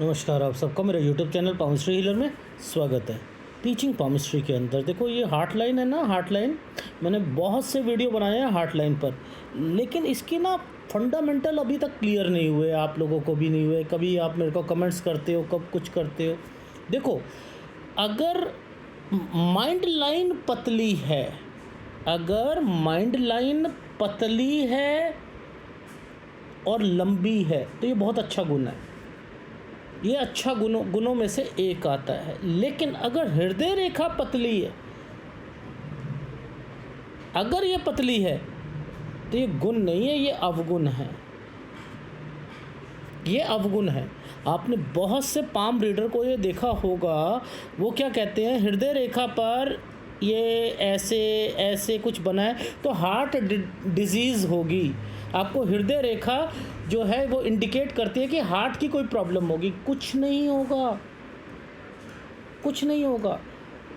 नमस्कार, आप सबका मेरे यूट्यूब चैनल पामिस्ट्री हीलर में स्वागत है। टीचिंग पामिस्ट्री के अंदर देखो ये हार्ट लाइन है ना, हार्ट लाइन मैंने बहुत से वीडियो बनाए हैं हार्ट लाइन पर, लेकिन इसकी ना फंडामेंटल अभी तक क्लियर नहीं हुए, आप लोगों को भी नहीं हुए। कभी आप मेरे को कमेंट्स करते हो, कब कुछ करते हो। देखो, अगर माइंड लाइन पतली है, अगर माइंड लाइन पतली है और लंबी है तो ये बहुत अच्छा गुण है, ये अच्छा गुणों में से एक आता है। लेकिन अगर हृदय रेखा पतली है, अगर ये पतली है तो ये गुण नहीं है, ये अवगुण है, ये अवगुण है। आपने बहुत से पाम रीडर को ये देखा होगा, वो क्या कहते हैं, हृदय रेखा पर ये ऐसे ऐसे कुछ बना है तो हार्ट डिजीज़ होगी। आपको हृदय रेखा जो है वो इंडिकेट करती है कि हार्ट की कोई प्रॉब्लम होगी। कुछ नहीं होगा, कुछ नहीं होगा।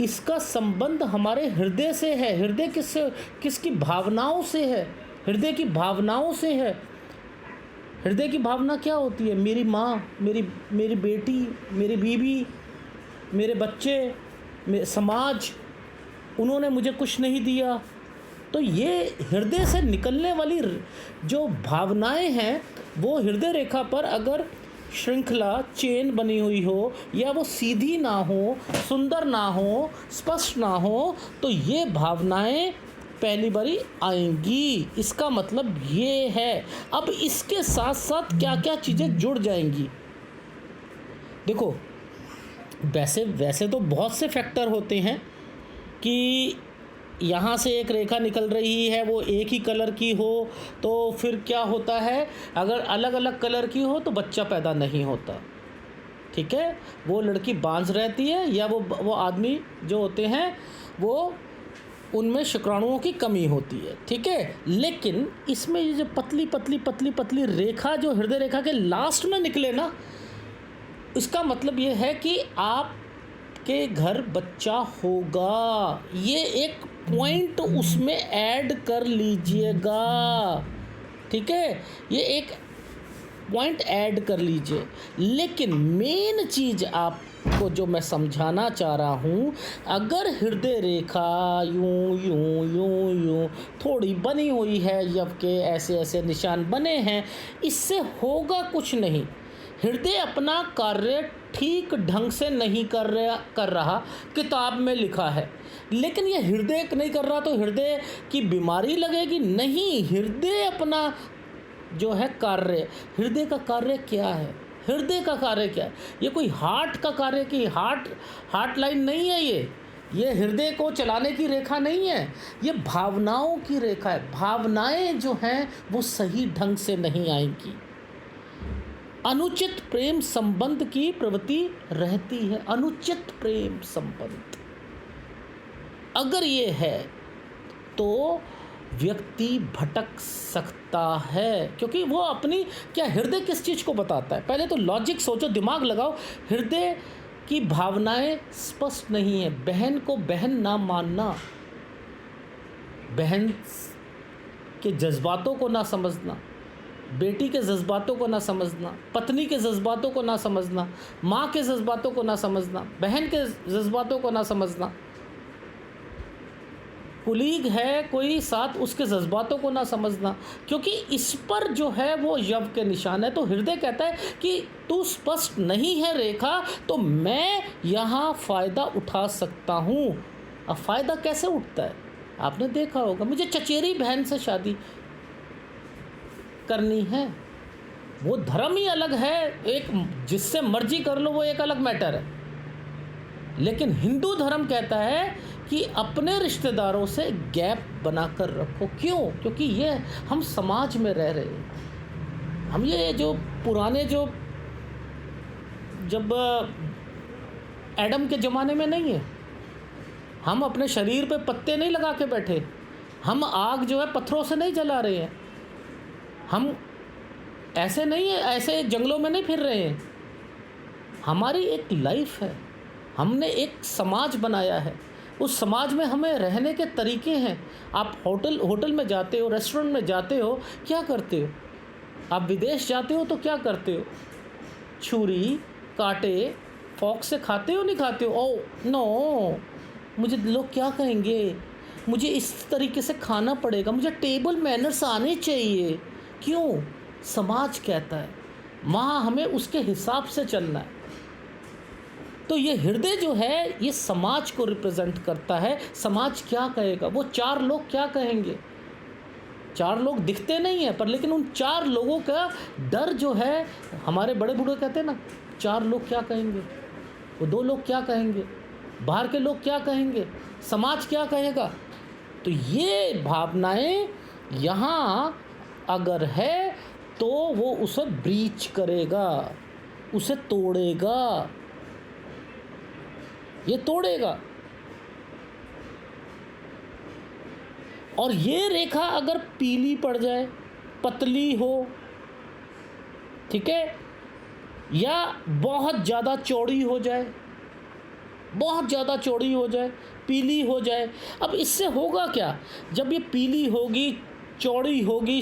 इसका संबंध हमारे हृदय से है। हृदय किससे, किसकी भावनाओं से है, हृदय की भावनाओं से है। हृदय की भावना क्या होती है? मेरी माँ, मेरी बेटी, मेरी बीवी, मेरे बच्चे, समाज, उन्होंने मुझे कुछ नहीं दिया। तो ये हृदय से निकलने वाली जो भावनाएं हैं, वो हृदय रेखा पर अगर श्रृंखला चेन बनी हुई हो, या वो सीधी ना हो, सुंदर ना हो, स्पष्ट ना हो, तो ये भावनाएं पहली बारी आएंगी। इसका मतलब ये है। अब इसके साथ साथ क्या क्या चीज़ें जुड़ जाएंगी। देखो, वैसे तो बहुत से फैक्टर होते हैं कि यहाँ से एक रेखा निकल रही है, वो एक ही कलर की हो तो फिर क्या होता है, अगर अलग अलग कलर की हो तो बच्चा पैदा नहीं होता। ठीक है, वो लड़की बांझ रहती है, या वो आदमी जो होते हैं वो उनमें शुक्राणुओं की कमी होती है। ठीक है, लेकिन इसमें ये जो पतली पतली पतली पतली रेखा जो हृदय रेखा के लास्ट में निकले ना, इसका मतलब ये है कि आप के घर बच्चा होगा। ये एक पॉइंट उसमें ऐड कर लीजिएगा। ठीक है, ये एक पॉइंट ऐड कर लीजिए। लेकिन मेन चीज़ आपको जो मैं समझाना चाह रहा हूँ, अगर हृदय रेखा यूं यूं यूं यूं थोड़ी बनी हुई है, जबकि ऐसे ऐसे निशान बने हैं, इससे होगा कुछ नहीं। हृदय अपना कार्य ठीक ढंग से नहीं कर रहा, किताब में लिखा है। लेकिन ये हृदय नहीं कर रहा तो हृदय की बीमारी लगेगी? नहीं, हृदय अपना जो है कार्य, हृदय का कार्य क्या है, हृदय का कार्य क्या है? ये कोई हार्ट का कार्य की हार्ट लाइन नहीं है। ये हृदय को चलाने की रेखा नहीं है, ये भावनाओं की रेखा है। भावनाएं जो हैं वो सही ढंग से नहीं आएंगी। अनुचित प्रेम संबंध की प्रवृत्ति रहती है। अनुचित प्रेम संबंध अगर ये है तो व्यक्ति भटक सकता है, क्योंकि वो अपनी क्या, हृदय किस चीज़ को बताता है? पहले तो लॉजिक सोचो, दिमाग लगाओ। हृदय की भावनाएं स्पष्ट नहीं है। बहन को बहन ना मानना, बहन के जज्बातों को ना समझना, बेटी के जज्बातों को ना समझना, पत्नी के जज्बातों को ना समझना, माँ के जज्बातों को ना समझना, बहन के जज्बातों को ना समझना, कुलीग है कोई साथ, उसके जज्बातों को ना समझना, क्योंकि इस पर जो है वो यव के निशान है। तो हृदय कहता है कि तू स्पष्ट नहीं है रेखा, तो मैं यहाँ फ़ायदा उठा सकता हूँ। अब फ़ायदा कैसे उठता है? आपने देखा होगा, मुझे चचेरी बहन से शादी करनी है, वो धर्म ही अलग है, एक जिससे मर्जी कर लो, वो एक अलग मैटर है। लेकिन हिंदू धर्म कहता है कि अपने रिश्तेदारों से गैप बनाकर रखो। क्यों? क्योंकि ये हम समाज में रह रहे हैं। हम ये जो पुराने जो जब एडम के ज़माने में नहीं है, हम अपने शरीर पे पत्ते नहीं लगा के बैठे, हम आग जो है पत्थरों से नहीं जला रहे हैं, हम ऐसे नहीं है, ऐसे जंगलों में नहीं फिर रहे हैं। हमारी एक लाइफ है, हमने एक समाज बनाया है, उस समाज में हमें रहने के तरीके हैं। आप होटल में जाते हो, रेस्टोरेंट में जाते हो, क्या करते हो? आप विदेश जाते हो तो क्या करते हो? छुरी, काटे फॉक से खाते हो नहीं खाते हो? ओह नो, मुझे लोग क्या कहेंगे, मुझे इस तरीके से खाना पड़ेगा, मुझे टेबल मैनर्स आने चाहिए। क्यों? समाज कहता है, वहाँ हमें उसके हिसाब से चलना है। तो ये हृदय जो है ये समाज को रिप्रेजेंट करता है। समाज क्या कहेगा, वो 4 लोग क्या कहेंगे। 4 लोग दिखते नहीं हैं पर लेकिन उन 4 लोगों का डर जो है, हमारे बड़े बूढ़े कहते हैं ना, 4 लोग क्या कहेंगे, वो 2 लोग क्या कहेंगे, बाहर के लोग क्या कहेंगे, समाज क्या कहेगा। तो ये भावनाएं यहाँ अगर है तो वो उसे ब्रीच करेगा, उसे तोड़ेगा, ये तोड़ेगा। और ये रेखा अगर पीली पड़ जाए, पतली हो, ठीक है, या बहुत ज़्यादा चौड़ी हो जाए, बहुत ज़्यादा चौड़ी हो जाए, पीली हो जाए, अब इससे होगा क्या, जब ये पीली होगी, चौड़ी होगी,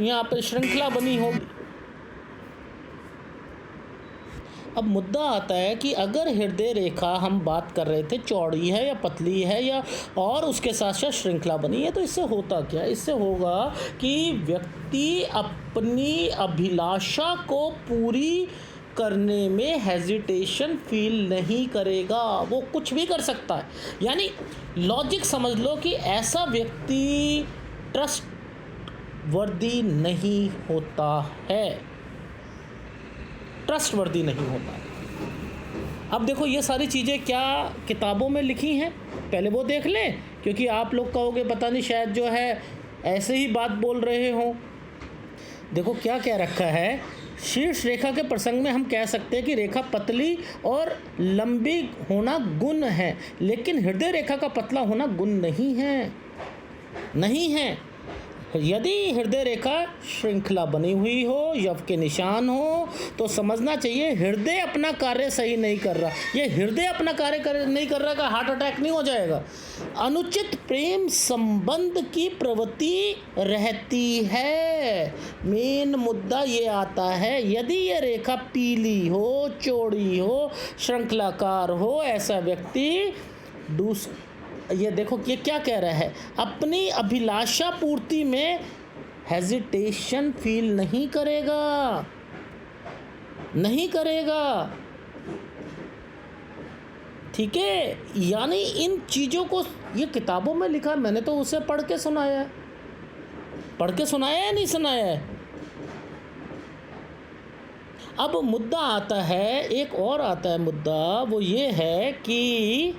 यहाँ पे श्रृंखला बनी होगी। अब मुद्दा आता है कि अगर हृदय रेखा हम बात कर रहे थे चौड़ी है या पतली है या और उसके साथ साथ श्रृंखला बनी है, तो इससे होता क्या, इससे होगा कि व्यक्ति अपनी अभिलाषा को पूरी करने में हेजिटेशन फील नहीं करेगा, वो कुछ भी कर सकता है। यानी लॉजिक समझ लो कि ऐसा व्यक्ति ट्रस्ट वर्दी नहीं होता है, ट्रस्टवर्दी नहीं होता। अब देखो ये सारी चीज़ें क्या किताबों में लिखी हैं, पहले वो देख लें, क्योंकि आप लोग कहोगे पता नहीं शायद जो है ऐसे ही बात बोल रहे हो। देखो क्या क्या रखा है, शीर्ष रेखा के प्रसंग में हम कह सकते हैं कि रेखा पतली और लंबी होना गुण है, लेकिन हृदय रेखा का पतला होना गुण नहीं है, नहीं है। यदि हृदय रेखा श्रृंखला बनी हुई हो, यव के निशान हो, तो समझना चाहिए हृदय अपना कार्य सही नहीं कर रहा। ये हृदय अपना कार्य नहीं कर रहा का हार्ट अटैक नहीं हो जाएगा। अनुचित प्रेम संबंध की प्रवृत्ति रहती है। मेन मुद्दा ये आता है, यदि ये रेखा पीली हो, चौड़ी हो, श्रृंखलाकार हो, ऐसा व्यक्ति ये देखो ये क्या कह रहा है, अपनी अभिलाषा पूर्ति में हेजिटेशन फील नहीं करेगा, नहीं करेगा, ठीक है। यानी इन चीज़ों को ये किताबों में लिखा है, मैंने तो उसे पढ़ के सुनाया है, पढ़ के सुनाया है, नहीं सुनाया है। अब मुद्दा आता है, एक और आता है मुद्दा, वो ये है कि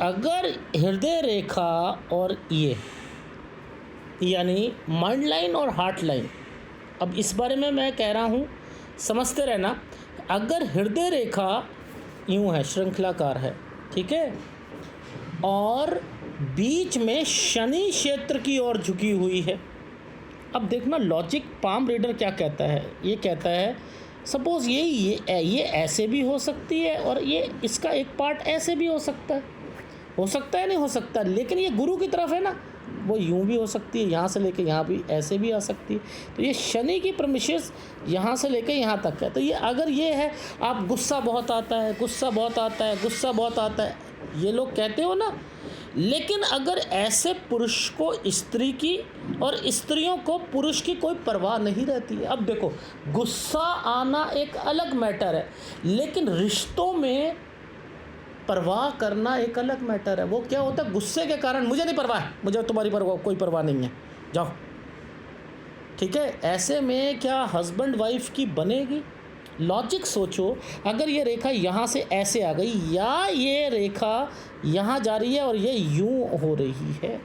अगर हृदय रेखा और ये यानी माइंड लाइन और हार्ट लाइन, अब इस बारे में मैं कह रहा हूँ समझते रहना। अगर हृदय रेखा यूँ है, श्रृंखलाकार है, ठीक है, और बीच में शनि क्षेत्र की ओर झुकी हुई है। अब देखना लॉजिक पाम रीडर क्या कहता है, ये कहता है सपोज़ ये ऐसे भी हो सकती है और ये इसका एक पार्ट ऐसे भी हो सकता है नहीं हो सकता, लेकिन ये गुरु की तरफ है ना, वो यूं भी हो सकती है, यहाँ से लेके यहाँ भी ऐसे भी आ सकती है। तो ये शनि की प्रमिसेस यहाँ से लेके यहाँ तक है। तो ये अगर ये है, आप गुस्सा बहुत आता है, गुस्सा बहुत आता है, गुस्सा बहुत आता है, ये लोग कहते हो ना, लेकिन अगर ऐसे पुरुष को स्त्री की और स्त्रियों को पुरुष की कोई परवाह नहीं रहती है। अब देखो गुस्सा आना एक अलग मैटर है, लेकिन रिश्तों में परवाह करना एक अलग मैटर है। वो क्या होता है, गुस्से के कारण मुझे नहीं परवाह है, मुझे तुम्हारी परवाह कोई परवाह नहीं है, जाओ, ठीक है। ऐसे में क्या हस्बैंड वाइफ की बनेगी? लॉजिक सोचो, अगर ये रेखा यहाँ से ऐसे आ गई या ये रेखा यहाँ जा रही है और ये यूँ हो रही है,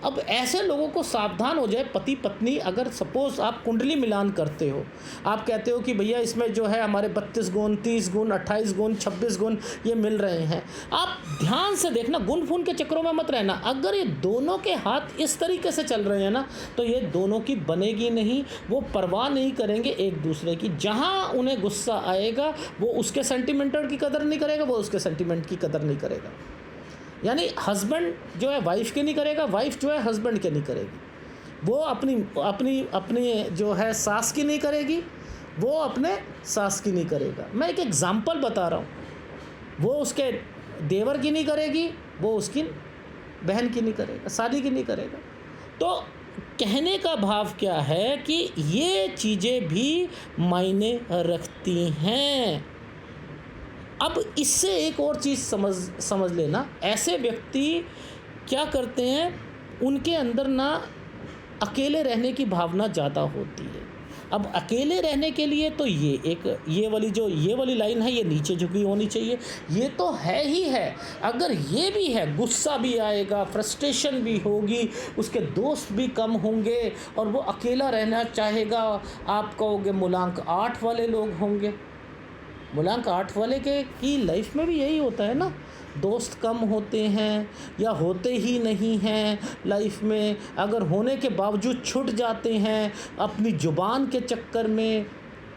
अब ऐसे लोगों को सावधान हो जाए। पति पत्नी अगर सपोज़ आप कुंडली मिलान करते हो, आप कहते हो कि भैया इसमें जो है हमारे 32 गुण, 30 गुण, 28 गुण, 26 गुण ये मिल रहे हैं, आप ध्यान से देखना, गुण फून के चक्करों में मत रहना। अगर ये दोनों के हाथ इस तरीके से चल रहे हैं ना, तो ये दोनों की बनेगी नहीं, वो परवाह नहीं करेंगे एक दूसरे की। जहाँ उन्हें गुस्सा आएगा वो उसके सेंटिमेंट की कदर नहीं करेगा, वो उसके सेंटिमेंट की कदर नहीं करेगा। यानी हस्बैंड जो है वाइफ के नहीं करेगा, वाइफ जो है हस्बैंड के नहीं करेगी, वो अपनी जो है सास की नहीं करेगी, वो अपने सास की नहीं करेगा। मैं एक एग्ज़ाम्पल बता रहा हूँ। वो उसके देवर की नहीं करेगी, वो उसकी बहन की नहीं करेगा, शादी की नहीं करेगा। तो कहने का भाव क्या है कि ये चीज़ें भी मायने रखती हैं। अब इससे एक और चीज़ समझ लेना, ऐसे व्यक्ति क्या करते हैं, उनके अंदर ना अकेले रहने की भावना ज़्यादा होती है। अब अकेले रहने के लिए तो ये वाली लाइन है, ये नीचे झुकी होनी चाहिए। ये तो है ही है। अगर ये भी है, गुस्सा भी आएगा, फ्रस्ट्रेशन भी होगी, उसके दोस्त भी कम होंगे और वो अकेला रहना चाहेगा। आप कहोगे मूलांक 8 वाले लोग होंगे। मूलांक 8 वाले की लाइफ में भी यही होता है ना, दोस्त कम होते हैं या होते ही नहीं हैं लाइफ में। अगर होने के बावजूद छूट जाते हैं अपनी ज़ुबान के चक्कर में।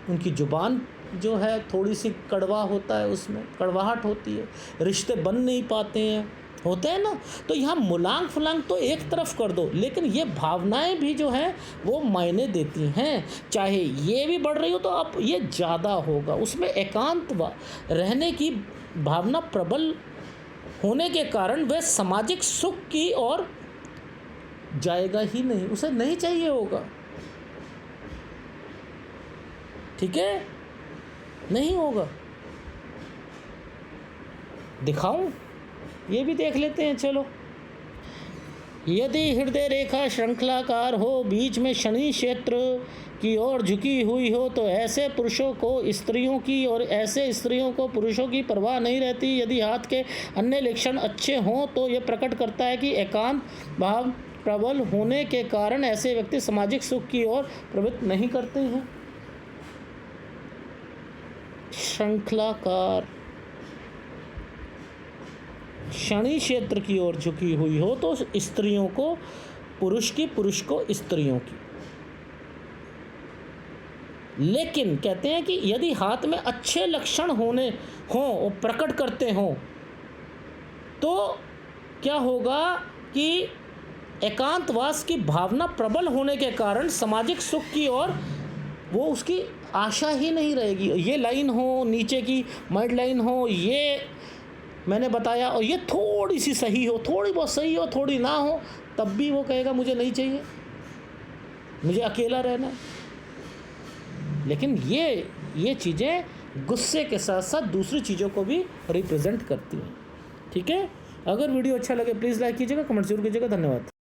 उनकी ज़ुबान जो है थोड़ी सी कड़वा होता है, उसमें कड़वाहट होती है, रिश्ते बन नहीं पाते हैं, होते हैं ना। तो यहाँ मूलांक फलांक तो एक तरफ कर दो, लेकिन ये भावनाएं भी जो हैं वो मायने देती हैं। चाहे ये भी बढ़ रही हो तो अब ये ज़्यादा होगा। उसमें एकांत रहने की भावना प्रबल होने के कारण वह सामाजिक सुख की ओर जाएगा ही नहीं, उसे नहीं चाहिए होगा। ठीक है, नहीं होगा। दिखाऊं, ये भी देख लेते हैं। चलो, यदि हृदय रेखा श्रृंखलाकार हो, बीच में शनि क्षेत्र की ओर झुकी हुई हो, तो ऐसे पुरुषों को स्त्रियों की और ऐसे स्त्रियों को पुरुषों की परवाह नहीं रहती। यदि हाथ के अन्य लक्षण अच्छे हों तो यह प्रकट करता है कि एकांत भाव प्रबल होने के कारण ऐसे व्यक्ति सामाजिक सुख की ओर प्रवृत्त नहीं करते हैं। श्रृंखलाकार शनि क्षेत्र की ओर झुकी हुई हो तो स्त्रियों को पुरुष की, पुरुष को स्त्रियों की। लेकिन कहते हैं कि यदि हाथ में अच्छे लक्षण होने हों और प्रकट करते हों तो क्या होगा कि एकांतवास की भावना प्रबल होने के कारण सामाजिक सुख की ओर वो उसकी आशा ही नहीं रहेगी। ये लाइन हो, नीचे की माइड लाइन हो, ये मैंने बताया, और ये थोड़ी सी सही हो, थोड़ी बहुत सही हो, थोड़ी ना हो, तब भी वो कहेगा मुझे नहीं चाहिए, मुझे अकेला रहना है। लेकिन ये चीज़ें गुस्से के साथ साथ दूसरी चीज़ों को भी रिप्रेजेंट करती हैं। ठीक है, अगर वीडियो अच्छा लगे प्लीज़ लाइक कीजिएगा, कमेंट जरूर कीजिएगा। धन्यवाद।